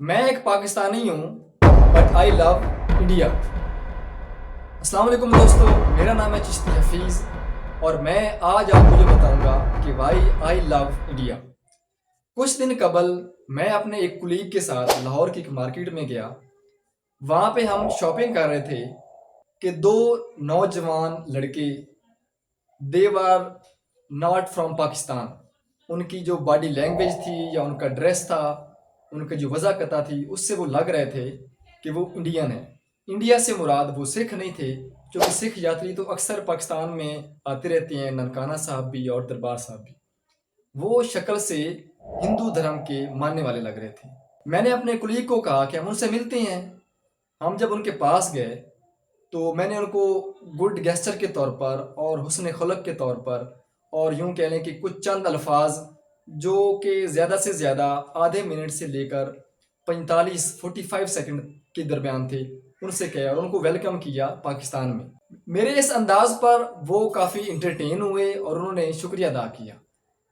میں ایک پاکستانی ہوں بٹ آئی لو انڈیا۔ السلام علیکم دوستو، میرا نام ہے چشتی حفیظ اور میں آج آپ کو یہ بتاؤں گا کہ وائی آئی لو انڈیا۔ کچھ دن قبل میں اپنے ایک کلیگ کے ساتھ لاہور کی ایک مارکیٹ میں گیا۔ وہاں پہ ہم شاپنگ کر رہے تھے کہ دو نوجوان لڑکے they are not from Pakistan, ان کی جو باڈی لینگویج تھی یا ان کا ڈریس تھا، ان کی جو وضاحت تھی، اس سے وہ لگ رہے تھے کہ وہ انڈین ہیں۔ انڈیا سے مراد وہ سکھ نہیں تھے، کیونکہ سکھ یاتری تو اکثر پاکستان میں آتے رہتے ہیں، ننکانہ صاحب بھی اور دربار صاحب بھی۔ وہ شکل سے ہندو دھرم کے ماننے والے لگ رہے تھے۔ میں نے اپنے کلیگ کو کہا کہ ہم ان سے ملتے ہیں۔ ہم جب ان کے پاس گئے تو میں نے ان کو گڈ گیسچر کے طور پر اور حسن خلق کے طور پر اور یوں کہہ لیں کہ کچھ چند الفاظ جو کہ زیادہ سے زیادہ آدھے منٹ سے لے کر 45 سیکنڈ کے درمیان تھے، ان سے کہا اور ان کو ویلکم کیا پاکستان میں۔ میرے اس انداز پر وہ کافی انٹرٹین ہوئے اور انہوں نے شکریہ ادا کیا۔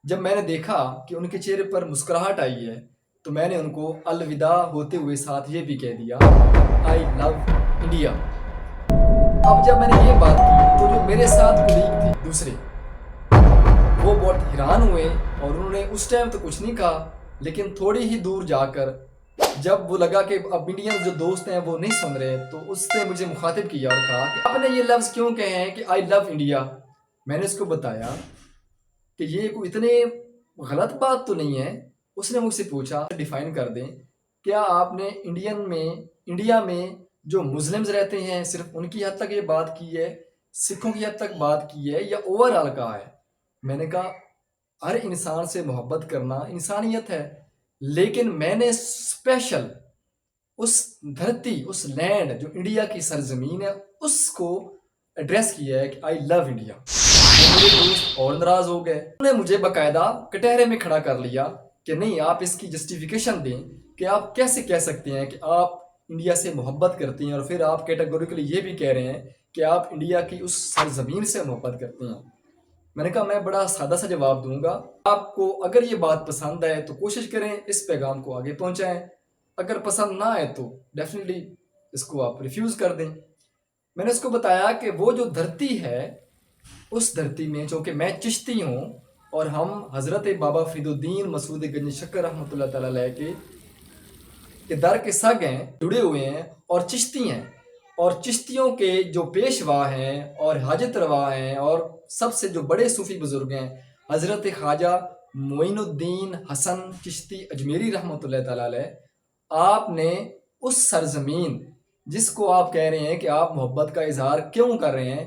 جب میں نے دیکھا کہ ان کے چہرے پر مسکراہٹ آئی ہے تو میں نے ان کو الوداع ہوتے ہوئے ساتھ یہ بھی کہہ دیا، آئی لو انڈیا۔ اب جب میں نے یہ بات کی تو جو میرے ساتھ کلیگ تھے دوسرے، وہ بہت حیران ہوئے اور انہوں نے اس ٹائم تو کچھ نہیں کہا، لیکن تھوڑی ہی دور جا کر جب وہ لگا کہ اب انڈین جو دوست ہیں وہ نہیں سن رہے تو اس نے مجھے مخاطب کیا اور کہا کہ آپ نے یہ لفظ کیوں کہے ہیں کہ آئی لو انڈیا۔ میں نے اس کو بتایا کہ یہ کوئی اتنے غلط بات تو نہیں ہے۔ اس نے مجھ سے پوچھا ڈیفائن کر دیں، کیا آپ نے انڈیا میں جو مسلمز رہتے ہیں صرف ان کی حد تک یہ بات کی ہے، سکھوں کی حد تک بات کی ہے، یا اوور آل کہا ہے؟ میں نے کہا ہر انسان سے محبت کرنا انسانیت ہے، لیکن میں نے اسپیشل اس دھرتی، اس لینڈ جو انڈیا کی سرزمین ہے، اس کو ایڈریس کیا ہے کہ آئی لو انڈیا۔ میرے دوست اور ناراض ہو گئے، انہوں نے مجھے باقاعدہ کٹہرے میں کھڑا کر لیا کہ نہیں، آپ اس کی جسٹیفیکیشن دیں کہ آپ کیسے کہہ سکتے ہیں کہ آپ انڈیا سے محبت کرتے ہیں اور پھر آپ کیٹیگوریکلی یہ بھی کہہ رہے ہیں کہ آپ انڈیا کی اس سرزمین سے محبت کرتے ہیں۔ میں نے کہا میں بڑا سادہ سا جواب دوں گا، آپ کو اگر یہ بات پسند آئے تو کوشش کریں اس پیغام کو آگے پہنچائیں، اگر پسند نہ آئے تو ڈیفینیٹلی اس کو آپ ریفیوز کر دیں۔ میں نے اس کو بتایا کہ وہ جو دھرتی ہے، اس دھرتی میں چونکہ میں چشتی ہوں اور ہم حضرت بابا فرید الدین مسعود گنج شکر رحمۃ اللہ تعالیٰ علیہ کے در کے سگ ہیں، جڑے ہوئے ہیں اور چشتی ہیں، اور چشتیوں کے جو پیشوا ہیں اور حاجت روا ہیں اور سب سے جو بڑے صوفی بزرگ ہیں حضرت خواجہ معین الدین حسن چشتی اجمیری رحمۃ اللہ تعالیٰ علیہ، آپ نے اس سرزمین جس کو آپ کہہ رہے ہیں کہ آپ محبت کا اظہار کیوں کر رہے ہیں،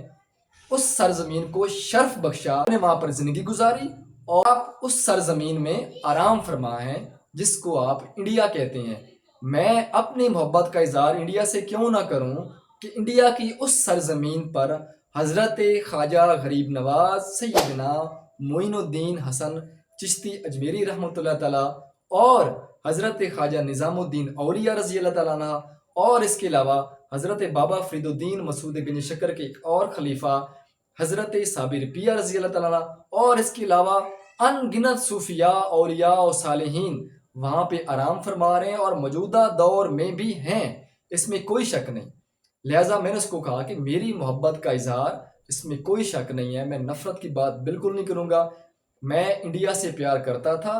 اس سرزمین کو شرف بخشا، آپ نے وہاں پر زندگی گزاری اور آپ اس سرزمین میں آرام فرما ہیں جس کو آپ انڈیا کہتے ہیں۔ میں اپنی محبت کا اظہار انڈیا سے کیوں نہ کروں کہ انڈیا کی اس سرزمین پر حضرت خواجہ غریب نواز سیدنا معین الدین حسن چشتی اجمیری رحمۃ اللہ تعالیٰ اور حضرت خواجہ نظام الدین اولیاء رضی اللہ تعالیٰ عنہ اور اس کے علاوہ حضرت بابا فرید الدین مسعود گنج شکر کے ایک اور خلیفہ حضرت صابر پیر رضی اللہ تعالیٰ عنہ اور اس کے علاوہ ان گنت صوفیاء اولیاء اور صالحین وہاں پہ آرام فرما رہے ہیں اور موجودہ دور میں بھی ہیں، اس میں کوئی شک نہیں۔ لہٰذا میں نے اس کو کہا کہ میری محبت کا اظہار اس میں کوئی شک نہیں ہے، میں نفرت کی بات بالکل نہیں کروں گا۔ میں انڈیا سے پیار کرتا تھا،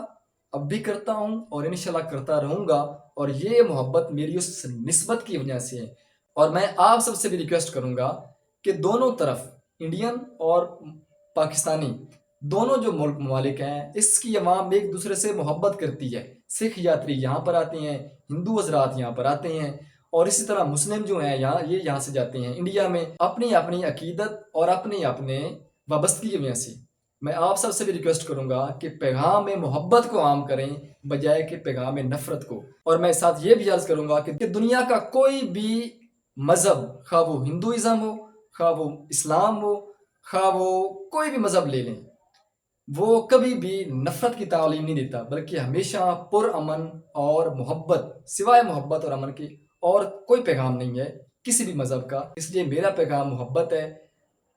اب بھی کرتا ہوں اور انشاءاللہ کرتا رہوں گا، اور یہ محبت میری اس نسبت کی وجہ سے ہے۔ اور میں آپ سب سے بھی ریکویسٹ کروں گا کہ دونوں طرف انڈین اور پاکستانی دونوں جو ممالک ہیں، اس کی عوام ایک دوسرے سے محبت کرتی ہے۔ سکھ یاتری یہاں پر آتے ہیں، ہندو حضرات یہاں پر آتے ہیں، اور اسی طرح مسلم جو ہیں یہاں سے جاتے ہیں انڈیا میں اپنی اپنی عقیدت اور اپنے وابستگی کی وجہ سے۔ میں آپ سب سے بھی ریکویسٹ کروں گا کہ پیغام محبت کو عام کریں بجائے کہ پیغام نفرت کو۔ اور میں ساتھ یہ بھی عرض کروں گا کہ دنیا کا کوئی بھی مذہب، خواہ وہ ہندوازم ہو، خواہ وہ اسلام ہو، خواہ وہ کوئی بھی مذہب لے لیں، وہ کبھی بھی نفرت کی تعلیم نہیں دیتا، بلکہ ہمیشہ پرامن اور محبت، سوائے محبت اور امن کے اور کوئی پیغام نہیں ہے کسی بھی مذہب کا۔ اس لیے میرا پیغام محبت ہے۔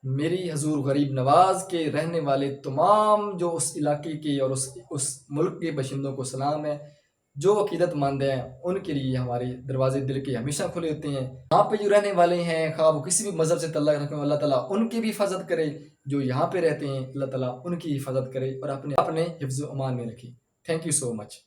میری حضور غریب نواز کے رہنے والے تمام جو اس علاقے کے اور اس ملک کے باشندوں کو سلام ہے۔ جو عقیدت مند ہیں ان کے لیے ہمارے دروازے دل کے ہمیشہ کھلے ہوتے ہیں. یہاں پہ جو رہنے والے ہیں خواہ وہ کسی بھی مذہب سے تعلق رکھنے والے، اللہ تعالیٰ ان کی بھی حفاظت کرے. جو یہاں پہ رہتے ہیں اللہ تعالیٰ ان کی حفاظت کرے اور اپنے حفظ و امان میں رکھے. Thank you so much.